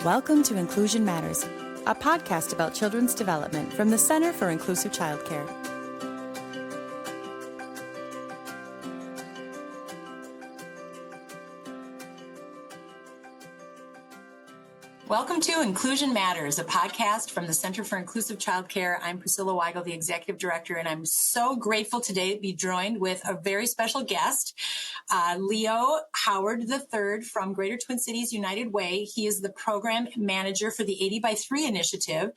Welcome to Inclusion Matters, a podcast about children's development from the Center for Inclusive Childcare. Welcome to Inclusion Matters, a podcast from the Center for Inclusive Childcare. I'm Priscilla Weigel, the Executive Director, and I'm so grateful today to be joined with a very special guest, Leo Howard III from Greater Twin Cities United Way. He is the Program Manager for the 80x3 Initiative.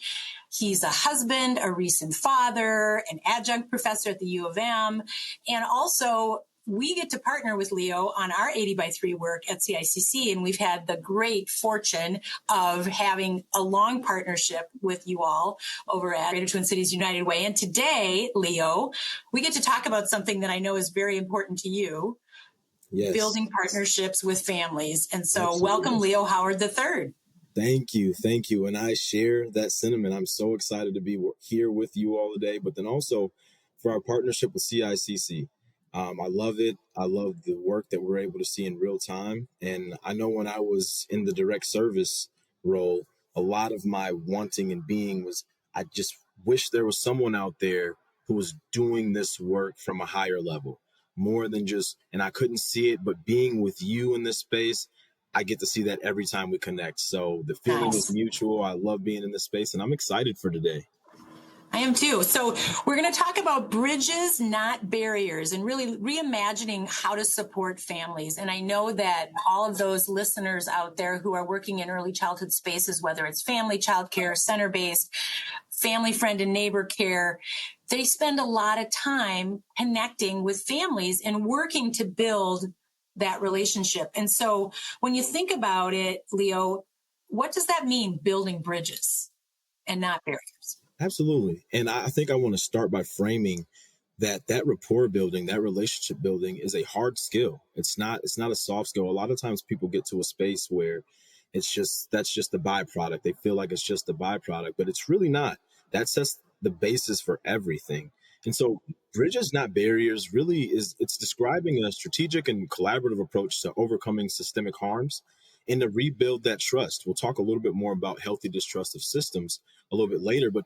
He's a husband, a recent father, an adjunct professor at the U of M, and also we get to partner with Leo on our 80x3 work at CICC, and we've had the great fortune of having a long partnership with you all over at Greater Twin Cities United Way. And today, Leo, we get to talk about something that I know is very important to you, yes, building partnerships with families. And so Absolutely. Welcome, Leo Howard III. Thank you. And I share that sentiment. I'm so excited to be here with you all today, but then also for our partnership with CICC. I love it. I love the work that we're able to see in real time. And I know when I was in the direct service role, a lot of my wanting and being was, I just wish there was someone out there who was doing this work from a higher level, more than just, and I couldn't see it, but being with you in this space, I get to see that every time we connect. So the feeling is mutual. I love being in this space, and I'm excited for today. I am too. So we're going to talk about bridges, not barriers, and really reimagining how to support families. And I know that all of those listeners out there who are working in early childhood spaces, whether it's family childcare, center-based, family friend and neighbor care, they spend a lot of time connecting with families and working to build that relationship. And so when you think about it, Leo, what does that mean, building bridges and not barriers? Absolutely. And I think I want to start by framing that rapport building, that relationship building is a hard skill. It's not a soft skill. A lot of times people get to a space where that's just the byproduct. They feel like it's just the byproduct, but it's really not. That sets the basis for everything. And so bridges, not barriers, really it's describing a strategic and collaborative approach to overcoming systemic harms and to rebuild that trust. We'll talk a little bit more about healthy distrust of systems a little bit later, but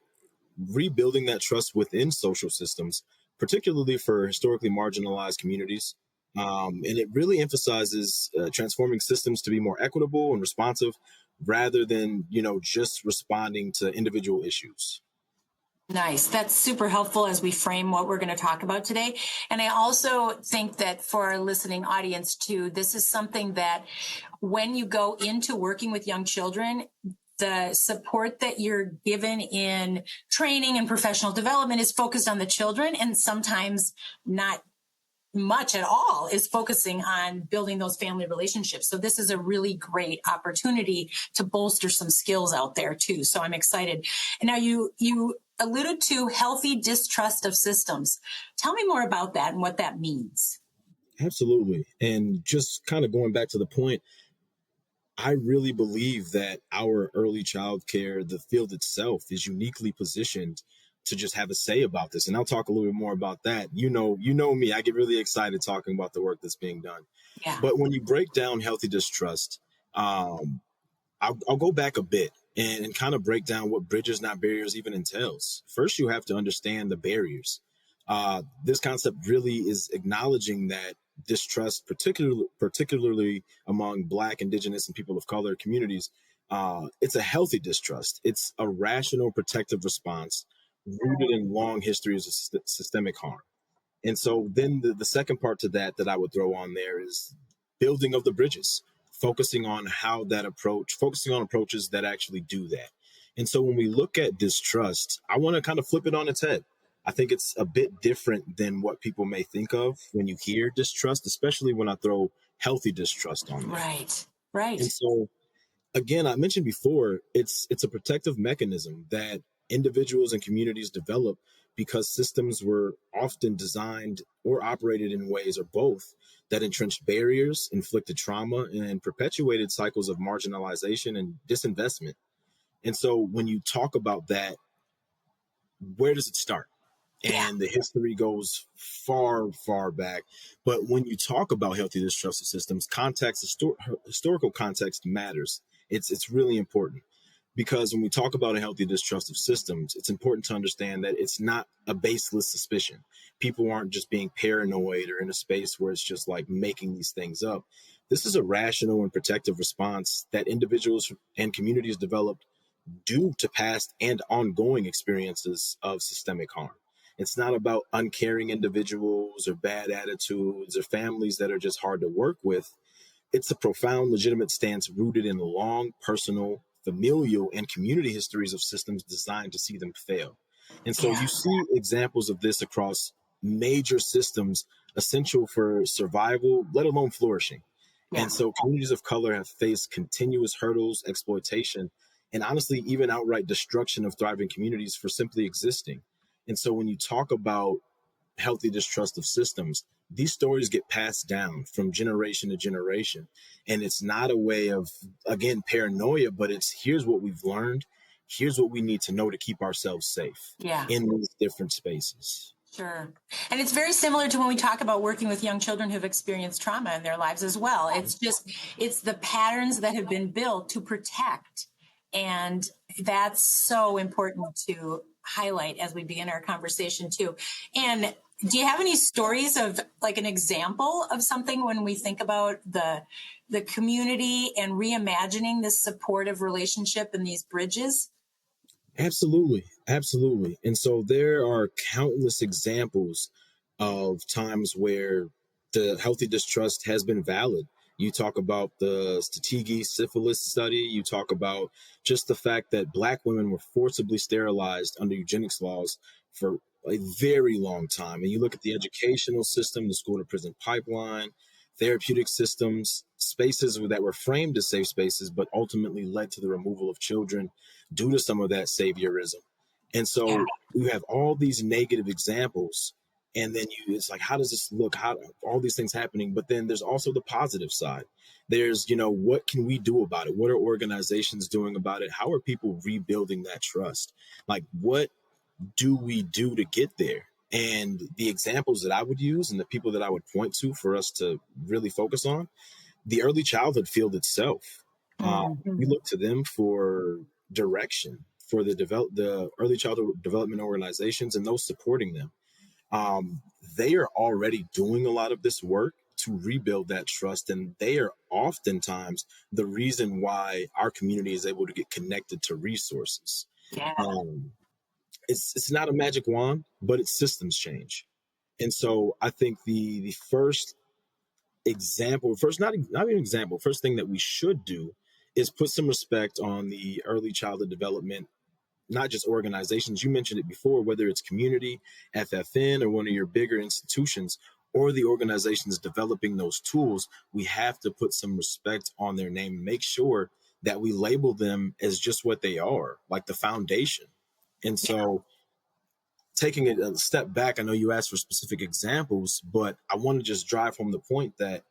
rebuilding that trust within social systems, particularly for historically marginalized communities. And it really emphasizes transforming systems to be more equitable and responsive rather than, just responding to individual issues. Nice. That's super helpful as we frame what we're going to talk about today. And I also think that for our listening audience too, this is something that when you go into working with young children, the support that you're given in training and professional development is focused on the children, and sometimes not much at all is focusing on building those family relationships. So this is a really great opportunity to bolster some skills out there too. So I'm excited. And now you alluded to healthy distrust of systems. Tell me more about that and what that means. Absolutely. And just kind of going back to the point, I really believe that our early child care, the field itself, is uniquely positioned to just have a say about this. And I'll talk a little bit more about that. You know me, I get really excited talking about the work that's being done. Yeah. But when you break down healthy distrust, I'll go back a bit and kind of break down what bridges, not barriers even entails. First, you have to understand the barriers. This concept really is acknowledging that distrust, particularly among Black, Indigenous, and people of color communities, it's a healthy distrust. It's a rational, protective response rooted in long histories of systemic harm. And so then the second part to that I would throw on there is building of the bridges, focusing on approaches that actually do that. And so when we look at distrust, I want to kind of flip it on its head. I think it's a bit different than what people may think of when you hear distrust, especially when I throw healthy distrust on there. Right. And so, again, I mentioned before, it's a protective mechanism that individuals and communities develop because systems were often designed or operated in ways, or both, that entrenched barriers, inflicted trauma, and perpetuated cycles of marginalization and disinvestment. And so when you talk about that, where does it start? And the history goes far, far back. But when you talk about healthy distrust of systems, historical context matters. It's really important. Because when we talk about a healthy distrust of systems, it's important to understand that it's not a baseless suspicion. People aren't just being paranoid or in a space where it's just like making these things up. This is a rational and protective response that individuals and communities developed due to past and ongoing experiences of systemic harm. It's not about uncaring individuals or bad attitudes or families that are just hard to work with. It's a profound, legitimate stance rooted in long, personal, familial, and community histories of systems designed to see them fail. And so Yeah. you see examples of this across major systems essential for survival, let alone flourishing. Yeah. And so communities of color have faced continuous hurdles, exploitation, and honestly, even outright destruction of thriving communities for simply existing. And so when you talk about healthy distrust of systems, these stories get passed down from generation to generation. And it's not a way of, again, paranoia, but it's here's what we've learned. Here's what we need to know to keep ourselves safe in these different spaces. Sure. And it's very similar to when we talk about working with young children who've experienced trauma in their lives as well. It's the patterns that have been built to protect. And that's so important to highlight as we begin our conversation too. And do you have any stories of like an example of something when we think about the community and reimagining this supportive relationship and these bridges? Absolutely. Absolutely. And so there are countless examples of times where the healthy distrust has been valid. You talk about the Tuskegee syphilis study. You talk about just the fact that Black women were forcibly sterilized under eugenics laws for a very long time. And you look at the educational system, the school to prison pipeline, therapeutic systems, spaces that were framed as safe spaces, but ultimately led to the removal of children due to some of that saviorism. And so you have all these negative examples, and then it's like, how does this look? How all these things happening? But then there's also the positive side. There's, what can we do about it? What are organizations doing about it? How are people rebuilding that trust? Like, what do we do to get there? And the examples that I would use and the people that I would point to for us to really focus on, the early childhood field itself. We look to them for direction for the early childhood development organizations and those supporting them. They are already doing a lot of this work to rebuild that trust, and they are oftentimes the reason why our community is able to get connected to resources. Yeah. It's not a magic wand, but it's systems change. And so I think the first example, not even example, first thing that we should do is put some respect on the early childhood development, not just organizations. You mentioned it before, whether it's community, FFN, or one of your bigger institutions, or the organizations developing those tools. We have to put some respect on their name and make sure that we label them as just what they are, like the foundation. And so taking it a step back, I know you asked for specific examples, but I want to just drive home the point that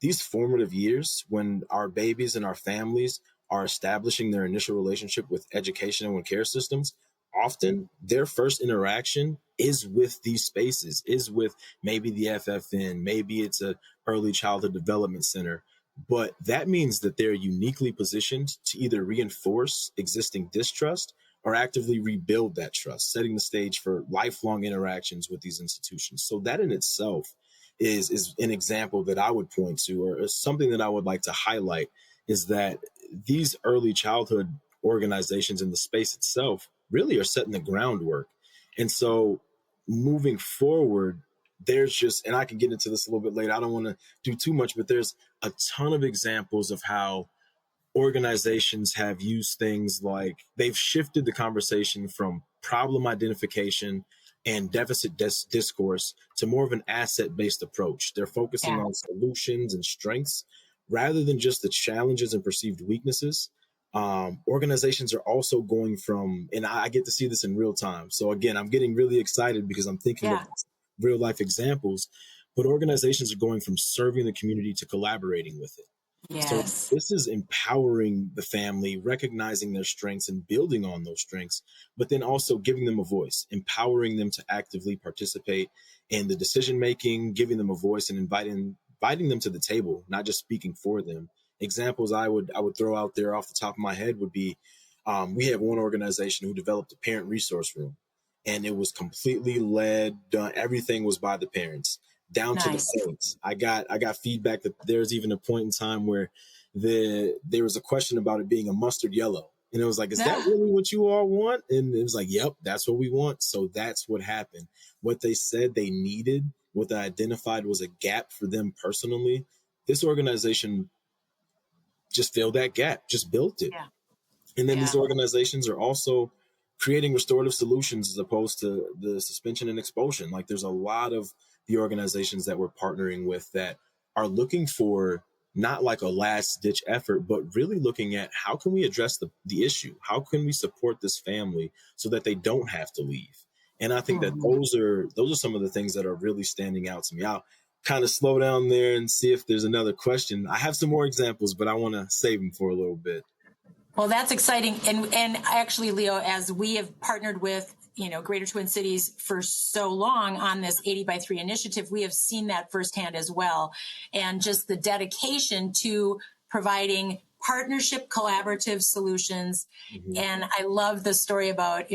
these formative years, when our babies and our families are establishing their initial relationship with educational and care systems, often their first interaction is with these spaces, is with maybe the FFN, maybe it's a early childhood development center. But that means that they're uniquely positioned to either reinforce existing distrust or actively rebuild that trust, setting the stage for lifelong interactions with these institutions. So that in itself is an example that I would point to, or something that I would like to highlight, is that these early childhood organizations in the space itself really are setting the groundwork. And so moving forward, there's just, and I can get into this a little bit later, I don't want to do too much, but there's a ton of examples of how organizations have used things like they've shifted the conversation from problem identification and deficit discourse to more of an asset-based approach. They're focusing on solutions and strengths rather than just the challenges and perceived weaknesses. Organizations are also going from, and I get to see this in real time. So again, I'm getting really excited because I'm thinking of real life examples, but organizations are going from serving the community to collaborating with it. Yes. So this is empowering the family, recognizing their strengths and building on those strengths, but then also giving them a voice, empowering them to actively participate in the decision making, giving them a voice and inviting them to the table, not just speaking for them, examples I would throw out there off the top of my head would be, we have one organization who developed a parent resource room, and it was completely led, done, everything was by the parents down to the Nice. points. I got feedback that there's even a point in time where there was a question about it being a mustard yellow. And it was like, is that really what you all want? And it was like, yep, that's what we want. So that's what happened. What they said they needed, what they identified was a gap for them personally. This organization just filled that gap, just built it. Yeah. And then Yeah. these organizations are also creating restorative solutions as opposed to the suspension and expulsion. Like there's a lot of the organizations that we're partnering with that are looking for not like a last ditch effort, but really looking at how can we address the issue? How can we support this family so that they don't have to leave? And I think that those are some of the things that are really standing out to me. I'll kind of slow down there and see if there's another question. I have some more examples, but I want to save them for a little bit. Well, that's exciting. And actually, Leo, as we have partnered with, Greater Twin Cities for so long on this 80 by 3 initiative, we have seen that firsthand as well. And just the dedication to providing partnership, collaborative solutions. Mm-hmm. And I love the story about,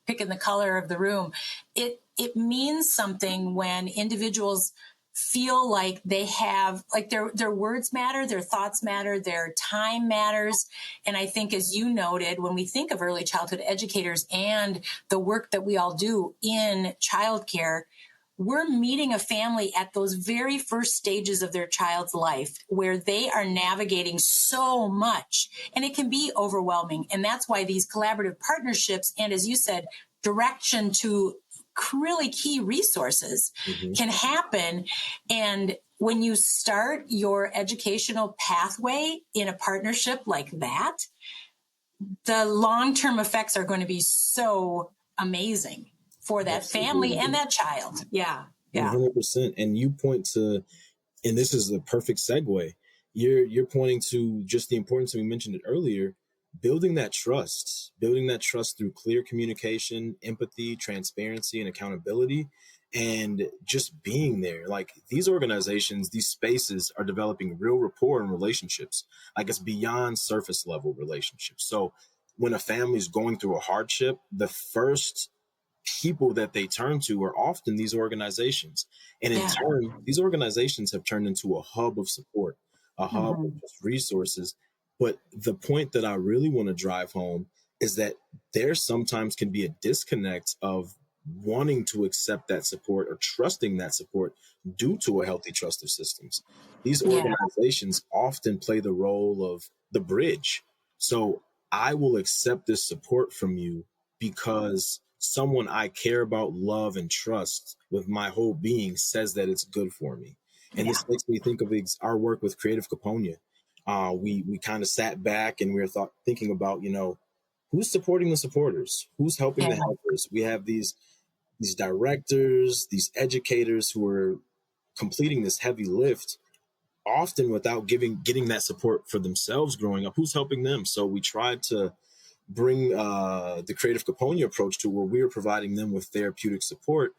picking the color of the room. It means something when individuals feel like they have, like their words matter, their thoughts matter, their time matters. And I think, as you noted, when we think of early childhood educators and the work that we all do in childcare, we're meeting a family at those very first stages of their child's life where they are navigating so much, and it can be overwhelming. And that's why these collaborative partnerships and, as you said, direction to really key resources can happen. And when you start your educational pathway in a partnership like that, the long-term effects are going to be so amazing for that family and that child. Yeah. 100%. And you point to, and this is the perfect segue, you're pointing to just the importance, and we mentioned it earlier, building that trust through clear communication, empathy, transparency, and accountability, and just being there. Like these organizations, these spaces are developing real rapport and relationships. Like it's beyond surface level relationships. So when a family is going through a hardship, the first people that they turn to are often these organizations. And in turn, these organizations have turned into a hub of support, a hub of just resources. But the point that I really want to drive home is that there sometimes can be a disconnect of wanting to accept that support or trusting that support due to a healthy trust of systems. These organizations often play the role of the bridge. So I will accept this support from you because someone I care about, love, and trust with my whole being says that it's good for me. And this makes me think of our work with Creative Caponia. We kind of sat back and we were thinking about, who's supporting the supporters, who's helping the helpers. We have these directors, these educators who are completing this heavy lift, often without getting that support for themselves growing up. Who's helping them? So we tried to bring the Creative Caponia approach to where we were providing them with therapeutic support.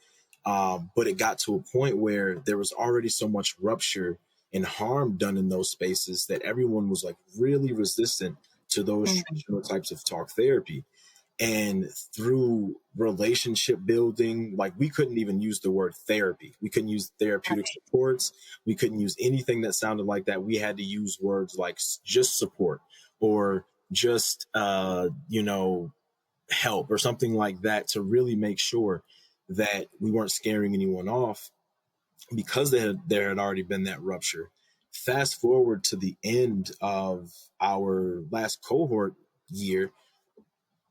But it got to a point where there was already so much rupture and harm done in those spaces that everyone was like really resistant to those traditional types of talk therapy. And through relationship building, like we couldn't even use the word therapy. We couldn't use therapeutic supports. We couldn't use anything that sounded like that. We had to use words like just support or just, help or something like that to really make sure that we weren't scaring anyone off because there had already been that rupture. Fast forward to the end of our last cohort year,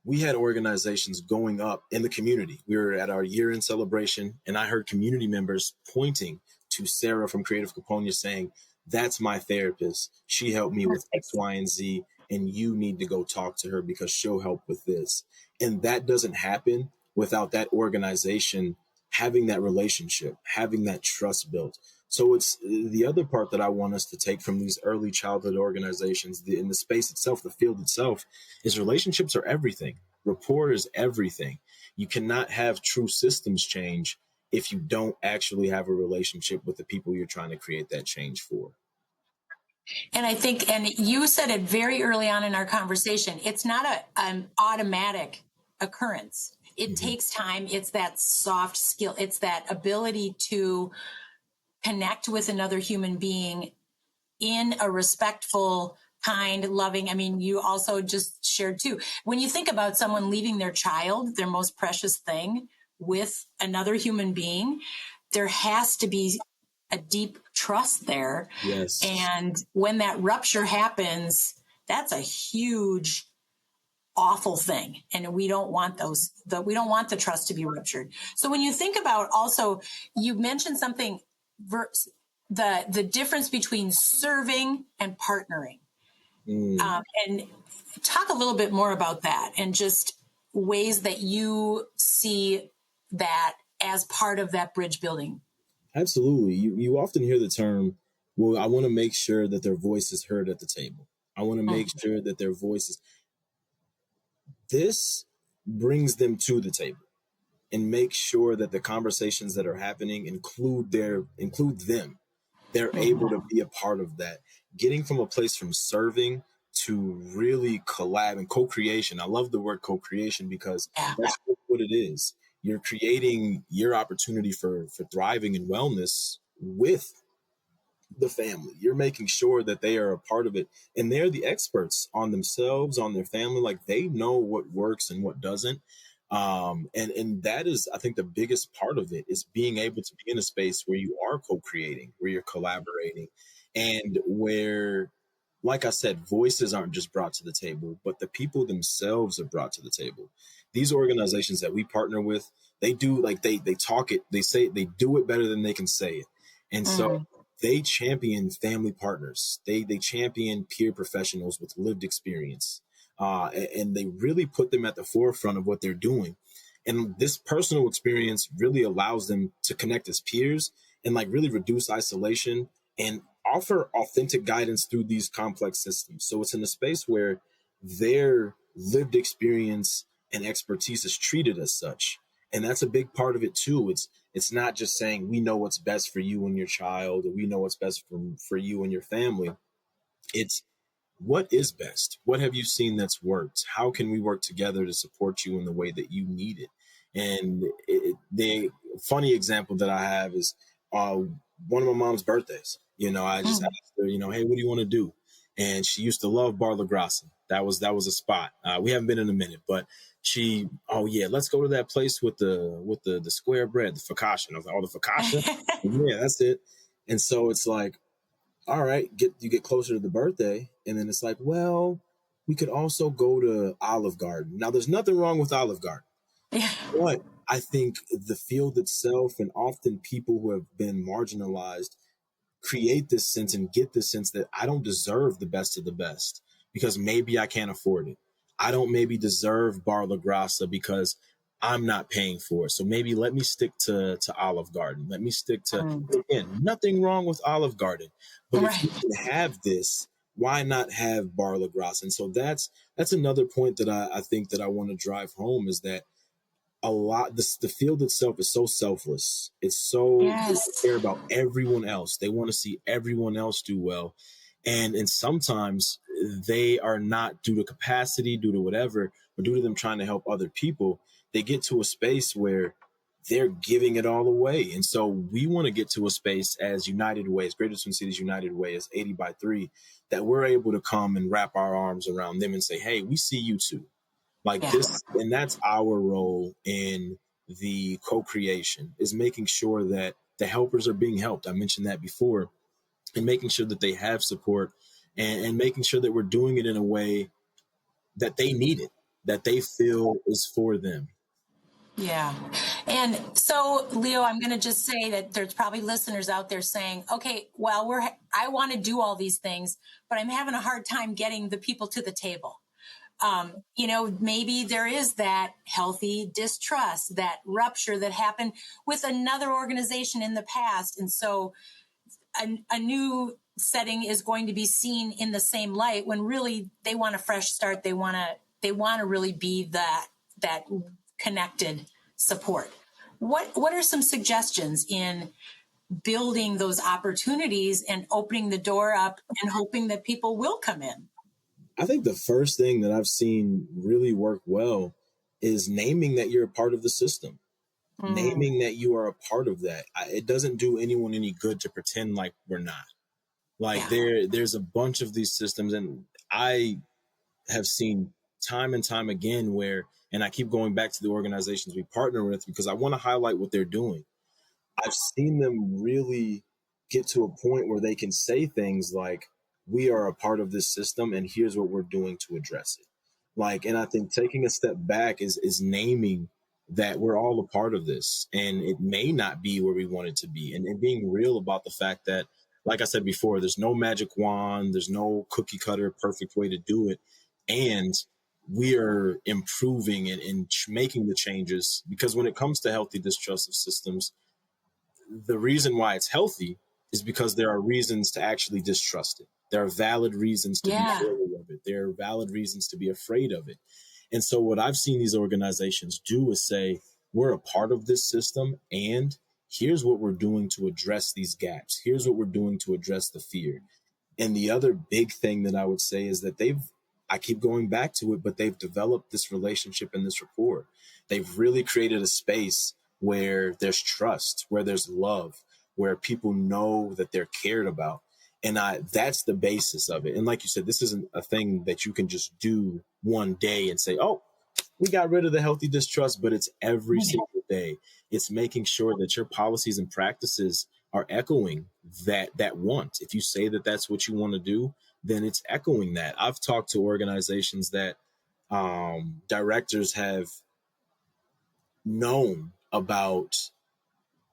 we had organizations going up in the community. We were at our year-end celebration, and I heard community members pointing to Sarah from Creative Caponia saying, "That's my therapist. She helped me with X, Y, and Z, and you need to go talk to her because she'll help with this." And that doesn't happen without that organization having that relationship, having that trust built. So it's the other part that I want us to take from these early childhood organizations in the space itself, the field itself, is relationships are everything. Rapport is everything. You cannot have true systems change if you don't actually have a relationship with the people you're trying to create that change for. And I think, and you said it very early on in our conversation, it's not an automatic occurrence. It takes time. It's that soft skill. It's that ability to connect with another human being in a respectful, kind, loving. I mean, you also just shared too. When you think about someone leaving their child, their most precious thing, with another human being, there has to be a deep trust there. Yes. And when that rupture happens, that's a huge, awful thing. And we don't want we don't want the trust to be ruptured. So when you think about also, you mentioned something, the difference between serving and partnering. And talk a little bit more about that and just ways that you see that as part of that bridge building. Absolutely. You often hear the term, well, I want to make sure that their voice is heard at the table. I want to make sure that their voice is. This brings them to the table and make sure that the conversations that are happening include them. They're able to be a part of that. Getting from a place from serving to really collab and co-creation. I love the word co-creation because that's what it is. You're creating your opportunity for thriving and wellness with the family. You're making sure that they are a part of it, and they're the experts on themselves, on their family. Like, they know what works and what doesn't. And that is, I think, the biggest part of it is being able to be in a space where you are co-creating, where you're collaborating, and where, like I said, voices aren't just brought to the table, but the people themselves are brought to the table. These organizations that we partner with, they do, like, they talk it, they say it, they do it better than they can say it. And so they champion family partners. They champion peer professionals with lived experience. And they really put them at the forefront of what they're doing. And this personal experience really allows them to connect as peers and, like, really reduce isolation and offer authentic guidance through these complex systems. So it's in a space where their lived experience and expertise is treated as such. And that's a big part of it too. It's not just saying we know what's best for you and your child, or we know what's best for you and your family. It's what is best? What have you seen that's worked? How can we work together to support you in the way that you need it? And the funny example that I have is one of my mom's birthdays. I just asked her, hey, what do you want to do? And she used to love Bar La Grassa. That was a spot. We haven't been in a minute, but let's go to that place with the square bread, the focaccia. And I was like, oh, the focaccia? Yeah, that's it. And so it's like, all right, you get closer to the birthday, and then it's like, well, we could also go to Olive Garden. Now, there's nothing wrong with Olive Garden, but I think the field itself, and often people who have been marginalized, create this sense and get this sense that I don't deserve the best of the best because maybe I can't afford it. I don't maybe deserve Bar La Grassa because I'm not paying for it. So maybe let me stick to Olive Garden. Let me stick to, again, nothing wrong with Olive Garden. But if you can have this, why not have Bar La Grassa? And so that's another point that I think that I want to drive home, is that the field itself is so selfless. It's so they care about everyone else. They want to see everyone else do well. And sometimes they are not, due to capacity, due to whatever, or due to them trying to help other people, they get to a space where they're giving it all away. And so we want to get to a space as United Way, as Greater Twin Cities United Way, as 80 by 3, that we're able to come and wrap our arms around them and say, hey, we see you too. This, and that's our role in the co-creation, is making sure that the helpers are being helped. I mentioned that before, and making sure that they have support, and making sure that we're doing it in a way that they need it, that they feel is for them. Yeah. And so, Leo, I'm going to just say that there's probably listeners out there saying, okay, well, I want to do all these things, but I'm having a hard time getting the people to the table. Maybe there is that healthy distrust, that rupture that happened with another organization in the past. And so a new setting is going to be seen in the same light, when really they want a fresh start. They want to really be that connected support. What are some suggestions in building those opportunities and opening the door up and hoping that people will come in? I think the first thing that I've seen really work well is naming that you're a part of the system, naming that you are a part of that. It doesn't do anyone any good to pretend like we're not. Like there's a bunch of these systems, and I have seen time and time again where, and I keep going back to the organizations we partner with because I want to highlight what they're doing. I've seen them really get to a point where they can say things like, we are a part of this system and here's what we're doing to address it. Like, and I think taking a step back is naming that we're all a part of this and it may not be where we want it to be. And being real about the fact that, like I said before, there's no magic wand, there's no cookie cutter perfect way to do it. And we are improving and making the changes, because when it comes to healthy distrust of systems, the reason why it's healthy is because there are reasons to actually distrust it. There are valid reasons to be wary of it. There are valid reasons to be afraid of it. And so what I've seen these organizations do is say, we're a part of this system, and here's what we're doing to address these gaps. Here's what we're doing to address the fear. And the other big thing that I would say is that I keep going back to it, but they've developed this relationship and this rapport. They've really created a space where there's trust, where there's love, where people know that they're cared about. And that's the basis of it. And like you said, this isn't a thing that you can just do one day and say, oh, we got rid of the healthy distrust, but it's every single day. It's making sure that your policies and practices are echoing that want. If you say that that's what you want to do, then it's echoing that. I've talked to organizations that directors have known about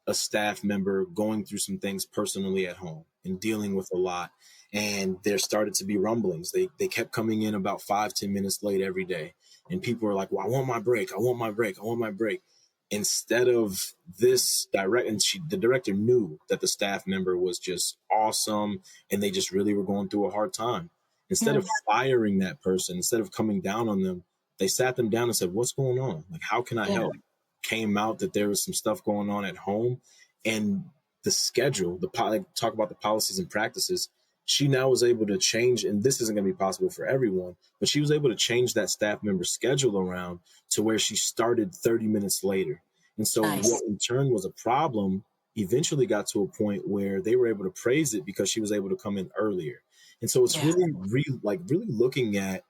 a staff member going through some things personally at home and dealing with a lot. And there started to be rumblings. They kept coming in about 5-10 minutes late every day. And people were like, well, I want my break. I want my break. I want my break. Instead of this the director knew that the staff member was just awesome and they just really were going through a hard time. Instead of firing that person, instead of coming down on them, they sat them down and said, what's going on? Like, how can I help? Came out that there was some stuff going on at home, and the schedule, talk about the policies and practices. She now was able to change, and this isn't going to be possible for everyone, but she was able to change that staff member's schedule around to where she started 30 minutes later. And so what in turn was a problem eventually got to a point where they were able to praise it because she was able to come in earlier. And so it's really looking at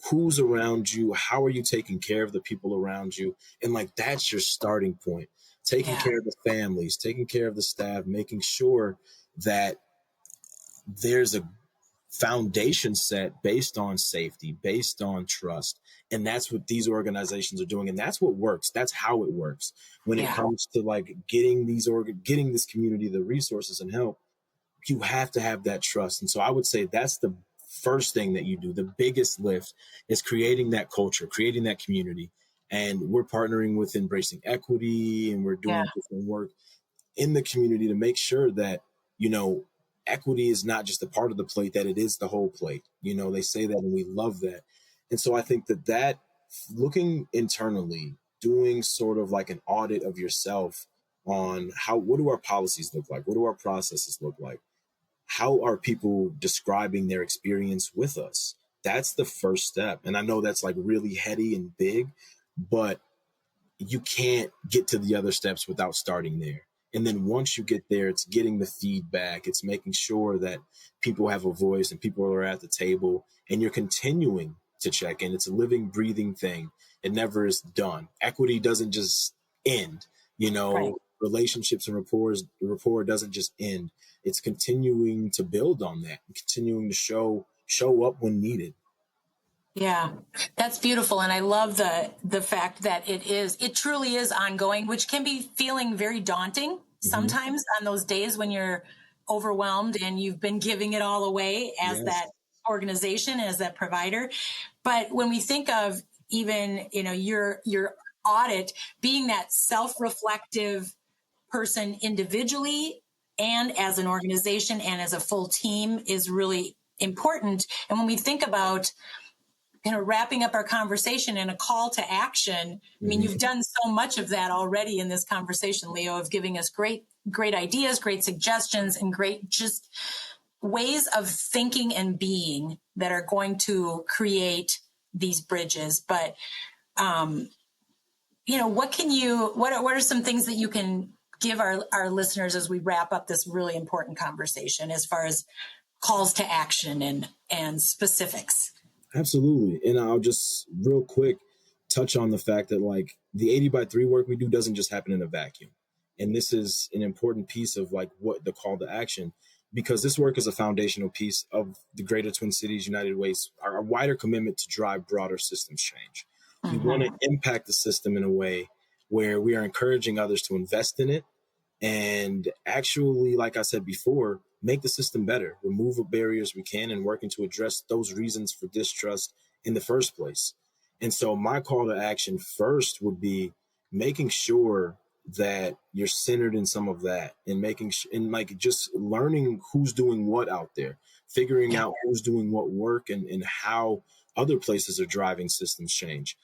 who's around you, how are you taking care of the people around you, and like that's your starting point. Taking care of the families, taking care of the staff, making sure that there's a foundation set based on safety, based on trust. And that's what these organizations are doing, and that's what works. That's how it works when it comes to like getting this community the resources and help. You have to have that trust. And so I would say that's the first thing that you do. The biggest lift is creating that culture, creating that community. And we're partnering with Embracing Equity, and we're doing different work in the community to make sure that, equity is not just a part of the plate, that it is the whole plate. They say that, and we love that. And so I think that looking internally, doing sort of like an audit of yourself on what do our policies look like? What do our processes look like? How are people describing their experience with us? That's the first step. And I know that's like really heady and big, but you can't get to the other steps without starting there. And then once you get there, it's getting the feedback. It's making sure that people have a voice and people are at the table, and you're continuing to check in. It's a living, breathing thing. It never is done. Equity doesn't just end, relationships and rapport doesn't just end. It's continuing to build on that and continuing to show up when needed. Yeah, that's beautiful. And I love the fact that it truly is ongoing, which can be feeling very daunting sometimes on those days when you're overwhelmed and you've been giving it all away as that organization, as that provider. But when we think of even, your audit being that self-reflective person individually and as an organization and as a full team is really important. And when we think about wrapping up our conversation and a call to action. I mean, you've done so much of that already in this conversation, Leo, of giving us great ideas, great suggestions, and great just ways of thinking and being that are going to create these bridges. But, what are some things that you can give our listeners as we wrap up this really important conversation as far as calls to action and specifics? Absolutely. And I'll just real quick touch on the fact that like the 80x3 work we do doesn't just happen in a vacuum. And this is an important piece of like what the call to action, because this work is a foundational piece of the Greater Twin Cities United Way's our wider commitment to drive broader systems change. We want to impact the system in a way where we are encouraging others to invest in it and actually, like I said before, make the system better, remove what barriers we can, and working to address those reasons for distrust in the first place. And so my call to action first would be making sure that you're centered in some of that, and and like just learning who's doing what out there, figuring out who's doing what work and how other places are driving systems change.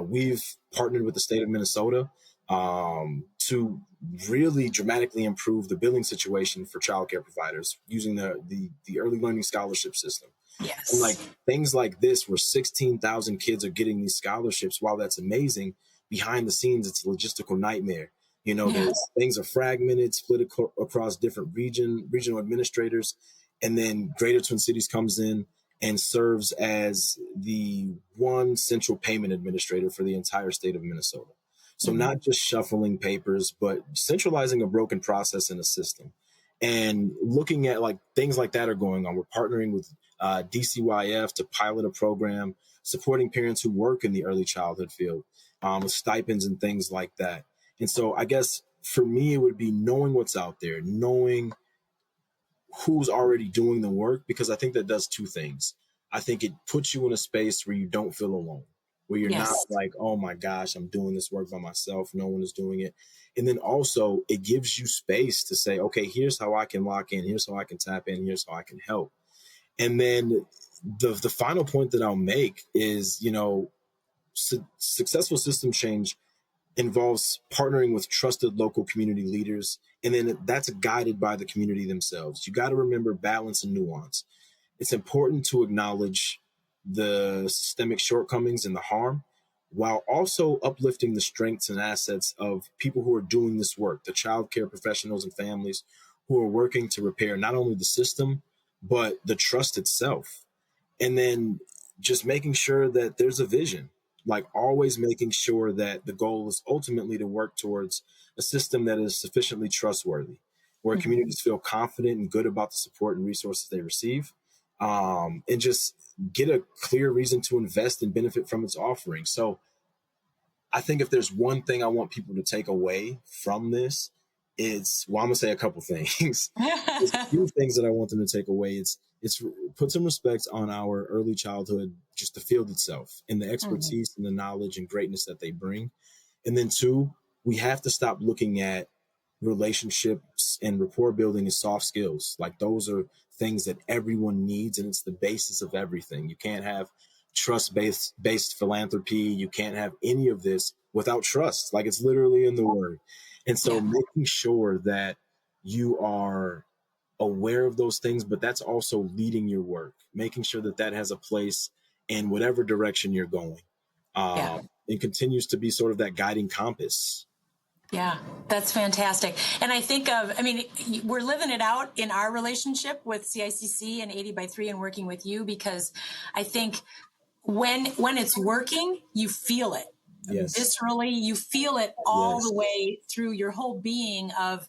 We've partnered with the state of Minnesota to really dramatically improve the billing situation for childcare providers using the early learning scholarship system. Yes. And like things like this, where 16,000 kids are getting these scholarships, while that's amazing, behind the scenes, it's a logistical nightmare. Things are fragmented, split across different regional administrators. And then Greater Twin Cities comes in and serves as the one central payment administrator for the entire state of Minnesota. So not just shuffling papers, but centralizing a broken process in a system. And looking at like things like that are going on. We're partnering with DCYF to pilot a program supporting parents who work in the early childhood field with stipends and things like that. And so I guess for me, it would be knowing what's out there, knowing who's already doing the work, because I think that does two things. I think it puts you in a space where you don't feel alone, where you're not like, oh my gosh, I'm doing this work by myself. No one is doing it. And then also it gives you space to say, okay, here's how I can lock in. Here's how I can tap in. Here's how I can help. And then the final point that I'll make is, successful system change involves partnering with trusted local community leaders. And then that's guided by the community themselves. You got to remember balance and nuance. It's important to acknowledge the systemic shortcomings and the harm, while also uplifting the strengths and assets of people who are doing this work, the child care professionals and families who are working to repair not only the system, but the trust itself. And then just making sure that there's a vision, like always making sure that the goal is ultimately to work towards a system that is sufficiently trustworthy, where communities feel confident and good about the support and resources they receive, and just get a clear reason to invest and benefit from its offering. So I think if there's one thing I want people to take away from this, I'm going to say a couple things. There's a few things that I want them to take away. It's put some respect on our early childhood, just the field itself and the expertise and the knowledge and greatness that they bring. And then two, we have to stop looking at relationships and rapport building as soft skills. Like those are things that everyone needs, and it's the basis of everything. You can't have trust-based philanthropy. You can't have any of this without trust. Like it's literally in the word. And so making sure that you are aware of those things, but that's also leading your work, making sure that that has a place in whatever direction you're going. It continues to be sort of that guiding compass. Yeah, that's fantastic. And I think we're living it out in our relationship with CICC and 80x3 and working with you, because I think when it's working, you feel it. Yes. Viscerally, you feel it all the way through your whole being of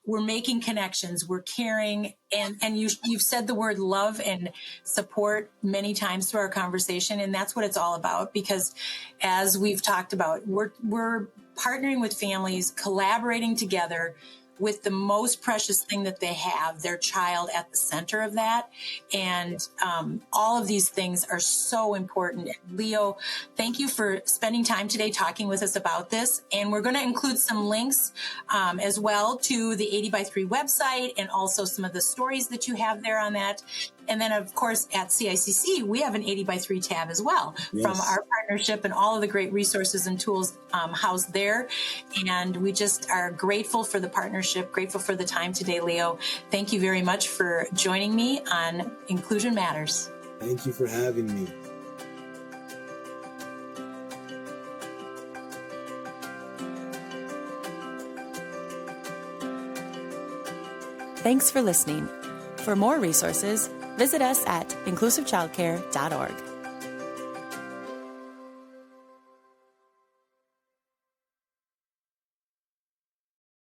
we're making connections, we're caring, and you've said the word love and support many times through our conversation, and that's what it's all about. Because as we've talked about, we're partnering with families, collaborating together with the most precious thing that they have, their child, at the center of that. And all of these things are so important. Leo, thank you for spending time today talking with us about this. And we're going to include some links as well to the 80x3 website, and also some of the stories that you have there on that. And then, of course, at CICC, we have an 80 by 3 tab as well from Yes. our partnership and all of the great resources and tools housed there. And we just are grateful for the partnership, grateful for the time today, Leo. Thank you very much for joining me on Inclusion Matters. Thank you for having me. Thanks for listening. For more resources, visit us at inclusivechildcare.org.